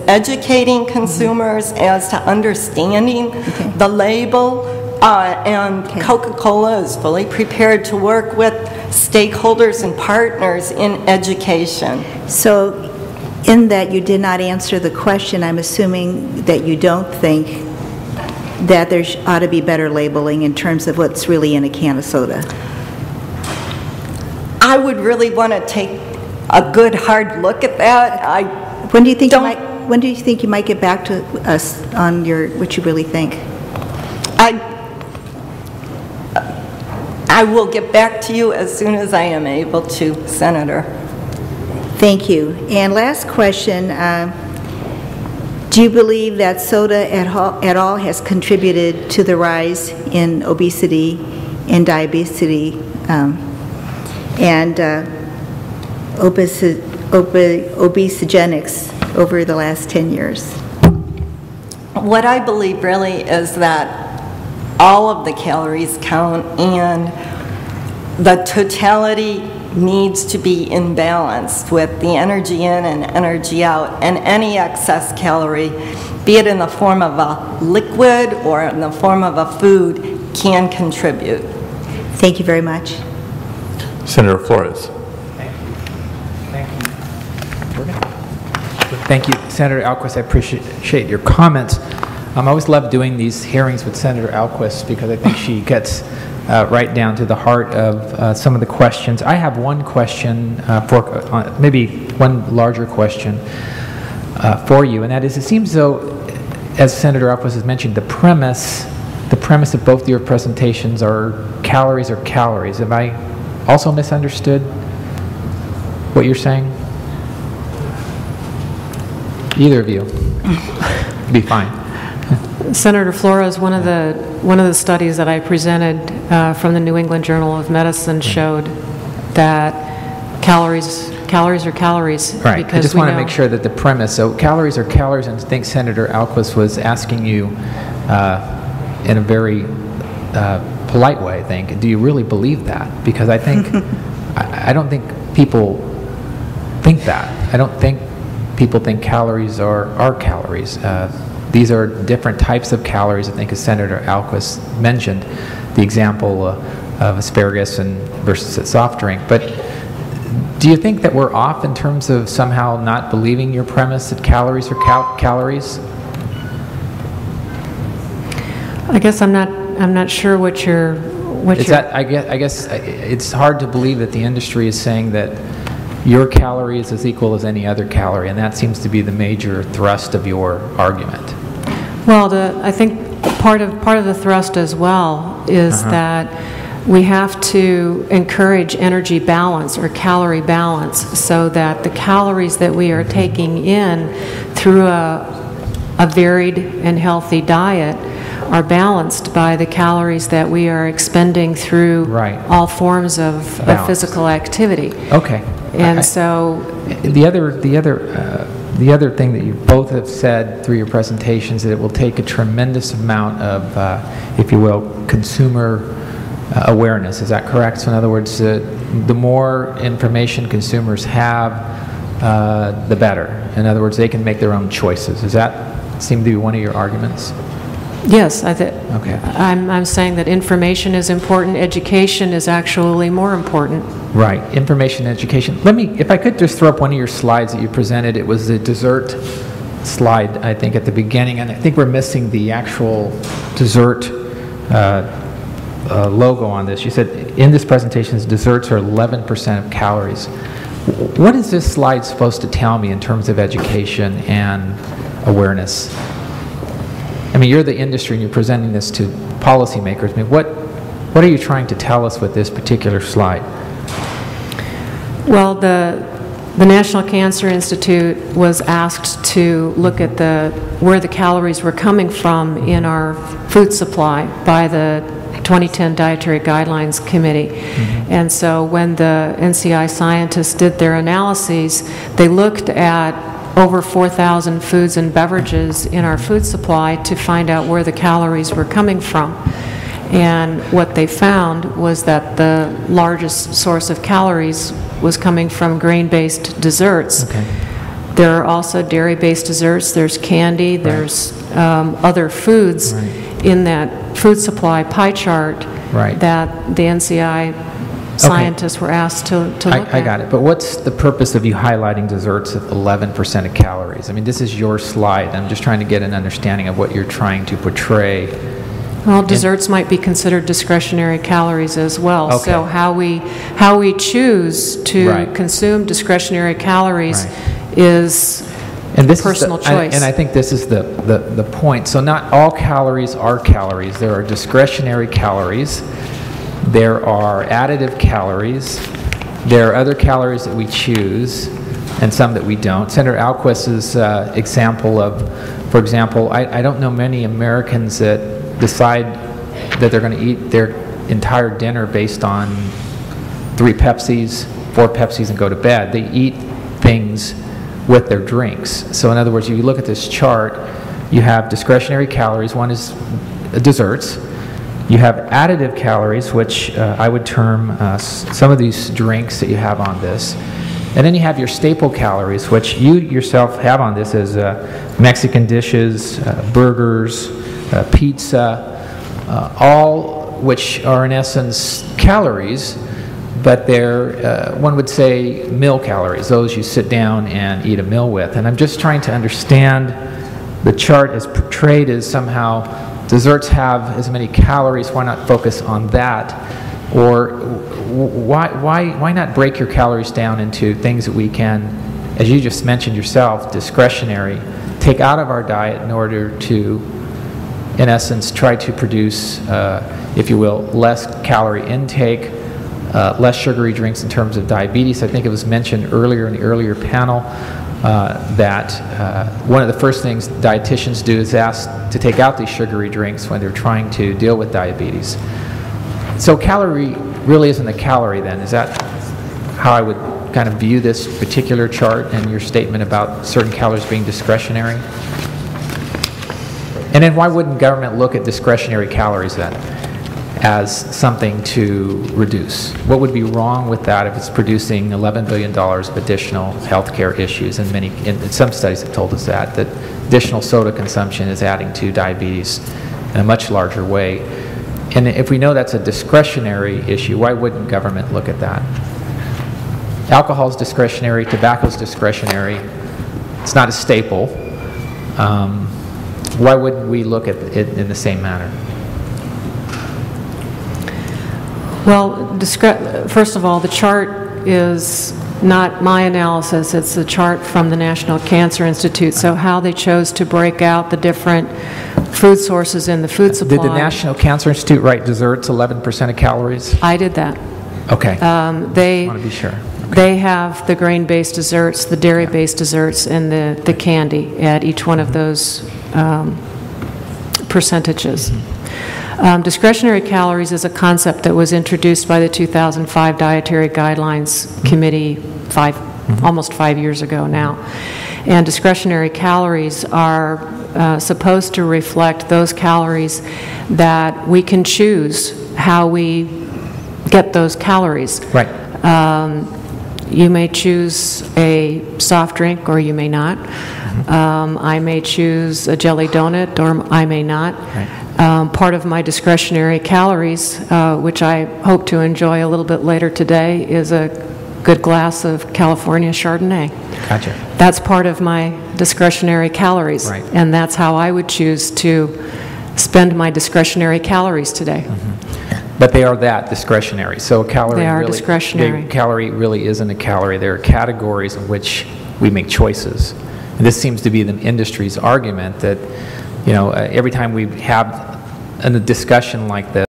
educating consumers as to understanding the label, and Coca-Cola is fully prepared to work with stakeholders and partners in education. So, in that you did not answer the question, I'm assuming that you don't think that there ought to be better labeling in terms of what's really in a can of soda. I would really want to take a good hard look at that. When do you think you might get back to us on what you really think? I will get back to you as soon as I am able to, Senator. Thank you. And last question, do you believe that soda at all has contributed to the rise in obesity and diabetes and obesogenics over the last 10 years? What I believe really is that all of the calories count, and the totality needs to be in balance with the energy in and energy out, and any excess calorie, be it in the form of a liquid or in the form of a food, can contribute. Thank you very much. Senator Flores. Thank you, Senator Alquist. I appreciate your comments. I always love doing these hearings with Senator Alquist because I think she gets right down to the heart of some of the questions. I have one question, maybe one larger question for you, and that is, it seems though, as Senator Alquist has mentioned, the premise of both your presentations are calories are calories. Have I also misunderstood what you're saying? Either of you. Be fine. Senator Flores, one of the studies that I presented from the New England Journal of Medicine showed that calories are calories. Right. I just want to make sure that the premise, so calories are calories, and I think Senator Alquist was asking you in a very polite way, I think, do you really believe that? Because I think, I don't think people think that. I don't think people think calories are calories. These are different types of calories, I think, as Senator Alquist mentioned, the example of asparagus versus a soft drink. But do you think that we're off in terms of somehow not believing your premise that calories are calories? I guess I'm not sure what you're. I guess it's hard to believe that the industry is saying that your calorie is as equal as any other calorie, and that seems to be the major thrust of your argument. Well, I think part of the thrust as well is that we have to encourage energy balance or calorie balance, so that the calories that we are taking in through a varied and healthy diet are balanced by the calories that we are expending through all forms of physical activity. Okay. And so the other thing that you both have said through your presentations, that it will take a tremendous amount of, if you will, consumer awareness. Is that correct? So in other words, the more information consumers have, the better. In other words, they can make their own choices. Does that seem to be one of your arguments? Yes, okay. I'm saying that information is important. Education is actually more important. Right, information and education. If I could just throw up one of your slides that you presented. It was the dessert slide, I think, at the beginning, and I think we're missing the actual dessert logo on this. You said in this presentation, desserts are 11% of calories. What is this slide supposed to tell me in terms of education and awareness? I mean, you're the industry and you're presenting this to policymakers. I mean, what are you trying to tell us with this particular slide? Well, the National Cancer Institute was asked to look at where the calories were coming from in our food supply by the 2010 Dietary Guidelines Committee. And so when the NCI scientists did their analyses, they looked at over 4,000 foods and beverages in our food supply to find out where the calories were coming from. And what they found was that the largest source of calories was coming from grain-based desserts. There are also dairy-based desserts, there's candy, there's other foods in that food supply pie chart that the NCI scientists were asked to look at. I got it. But what's the purpose of you highlighting desserts at 11% of calories? I mean, this is your slide. I'm just trying to get an understanding of what you're trying to portray. Well, desserts might be considered discretionary calories as well. Okay. So how we choose to consume discretionary calories is personal choice. And I think this is the point. So not all calories are calories. There are discretionary calories. There are additive calories. There are other calories that we choose and some that we don't. Senator Alquist's example of, for example, I don't know many Americans that decide that they're going to eat their entire dinner based on 3 Pepsis, 4 Pepsis, and go to bed. They eat things with their drinks. So in other words, if you look at this chart, you have discretionary calories. One is desserts. You have additive calories, which I would term some of these drinks that you have on this. And then you have your staple calories, which you yourself have on this as Mexican dishes, burgers, pizza, all which are in essence calories, but they're, one would say, meal calories, those you sit down and eat a meal with. And I'm just trying to understand the chart as portrayed as somehow desserts have as many calories. Why not focus on that? Or why not break your calories down into things that we can, as you just mentioned yourself, discretionary, take out of our diet in order to, in essence, try to produce, if you will, less calorie intake, less sugary drinks in terms of diabetes. I think it was mentioned earlier in the earlier panel that one of the first things dietitians do is ask to take out these sugary drinks when they're trying to deal with diabetes. So calorie really isn't a calorie then. Is that how I would kind of view this particular chart and your statement about certain calories being discretionary? And then why wouldn't government look at discretionary calories then as something to reduce? What would be wrong with that if it's producing $11 billion of additional health care issues? And some studies have told us that additional soda consumption is adding to diabetes in a much larger way. And if we know that's a discretionary issue, why wouldn't government look at that? Alcohol is discretionary, tobacco is discretionary. It's not a staple. Why wouldn't we look at it in the same manner? Well, first of all, the chart is not my analysis. It's a chart from the National Cancer Institute. So how they chose to break out the different food sources in the food supply. Did the National Cancer Institute write desserts 11% of calories? I did that. Okay. They want to be sure. Okay. They have the grain-based desserts, the dairy-based desserts, and the candy at each one of those percentages. Discretionary calories is a concept that was introduced by the 2005 Dietary Guidelines Committee almost 5 years ago now. And discretionary calories are supposed to reflect those calories that we can choose how we get those calories. Right. You may choose a soft drink or you may not. I may choose a jelly donut or I may not. Right. Part of my discretionary calories, which I hope to enjoy a little bit later today, is a good glass of California Chardonnay. Gotcha. That's part of my discretionary calories. Right. And that's how I would choose to spend my discretionary calories today. But they are that discretionary. So a calorie They are really, discretionary. A calorie really isn't a calorie. There are categories in which we make choices. And this seems to be the industry's argument that, every time we have a discussion like this,